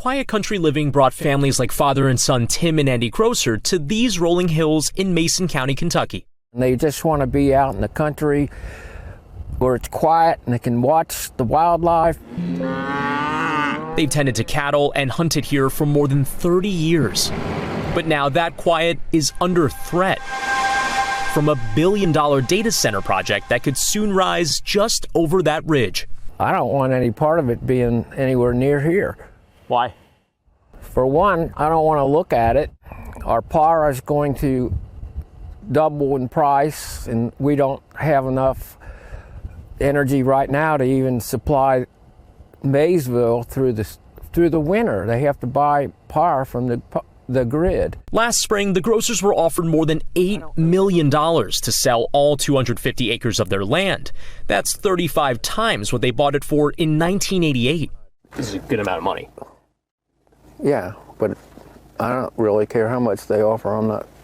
quiet country living brought families like father and son Tim and Andy Grosser to these rolling hills in Mason County, Kentucky. They just want to be out in the country where it's quiet and they can watch the wildlife. They've tended to cattle and hunted here for more than 30 years. But now that quiet is under threat from a $1 billion data center project that could soon rise just over that ridge. I don't want any part of it being anywhere near here. Why? For one, I don't want to look at it. Our power is going to double in price, and we don't have enough energy right now to even supply Maysville through the winter. They have to buy power from the grid. Last spring, the Grossers were offered more than $8 million to sell all 250 acres of their land. That's 35 times what they bought it for in 1988. This is a good amount of money. Yeah, but I don't really care how much they offer.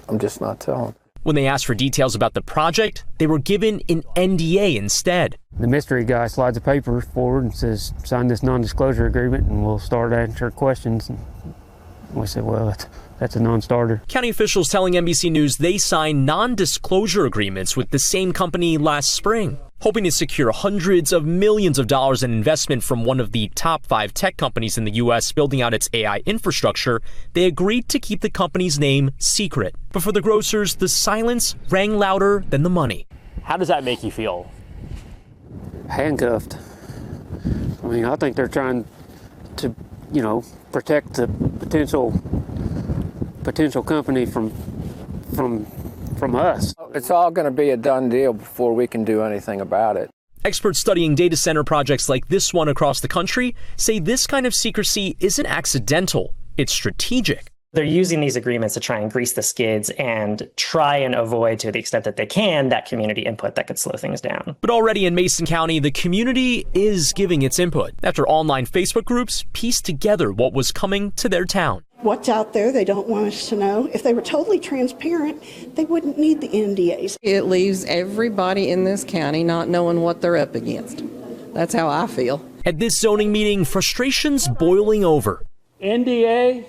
I'm just not telling. When they asked for details about the project, they were given an NDA instead. The mystery guy slides a paper forward and says, sign this non-disclosure agreement and we'll start answering questions. And we said, well, that's a non-starter. County officials telling NBC News they signed non-disclosure agreements with the same company last spring, hoping to secure hundreds of millions of dollars in investment from one of the top 5 tech companies in the U.S. building out its AI infrastructure. They agreed to keep the company's name secret. But for the Grossers, the silence rang louder than the money. How does that make you feel? Handcuffed. I mean, I think they're trying to, protect the potential company from us. It's all going to be a done deal before we can do anything about it. Experts studying data center projects like this one across the country say this kind of secrecy isn't accidental, it's strategic. They're using these agreements to try and grease the skids and try and avoid, to the extent that they can, that community input that could slow things down. But already in Mason County, the community is giving its input after online Facebook groups pieced together what was coming to their town. What's out there they don't want us to know. If they were totally transparent, they wouldn't need the NDAs. It leaves everybody in this county not knowing what they're up against. That's how I feel. At this zoning meeting, frustrations boiling over. NDA,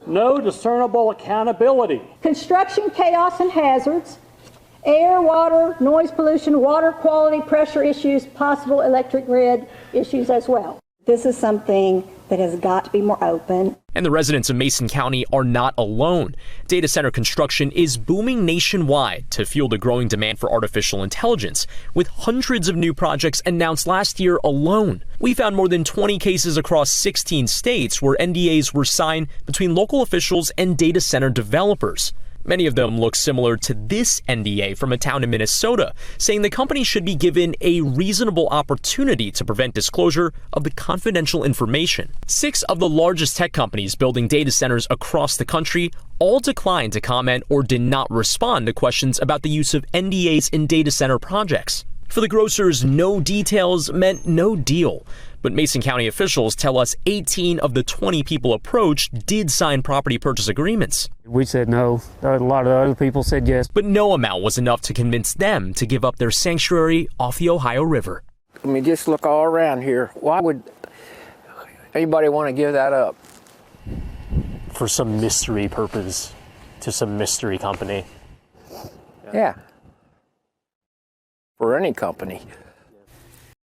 no discernible accountability. Construction chaos and hazards, air, water, noise pollution, water quality, pressure issues, possible electric grid issues as well. This is something that has got to be more open. And the residents of Mason County are not alone. Data center construction is booming nationwide to fuel the growing demand for artificial intelligence, with hundreds of new projects announced last year alone. We found more than 20 cases across 16 states where NDAs were signed between local officials and data center developers. Many of them look similar to this NDA from a town in Minnesota, saying the company should be given a reasonable opportunity to prevent disclosure of the confidential information. 6 of the largest tech companies building data centers across the country all declined to comment or did not respond to questions about the use of NDAs in data center projects. For the Grossers, no details meant no deal. But Mason County officials tell us 18 of the 20 people approached did sign property purchase agreements. We said no. A lot of other people said yes. But no amount was enough to convince them to give up their sanctuary off the Ohio River. I mean, just look all around here. Why would anybody want to give that up? For some mystery purpose, to some mystery company. Yeah. For any company.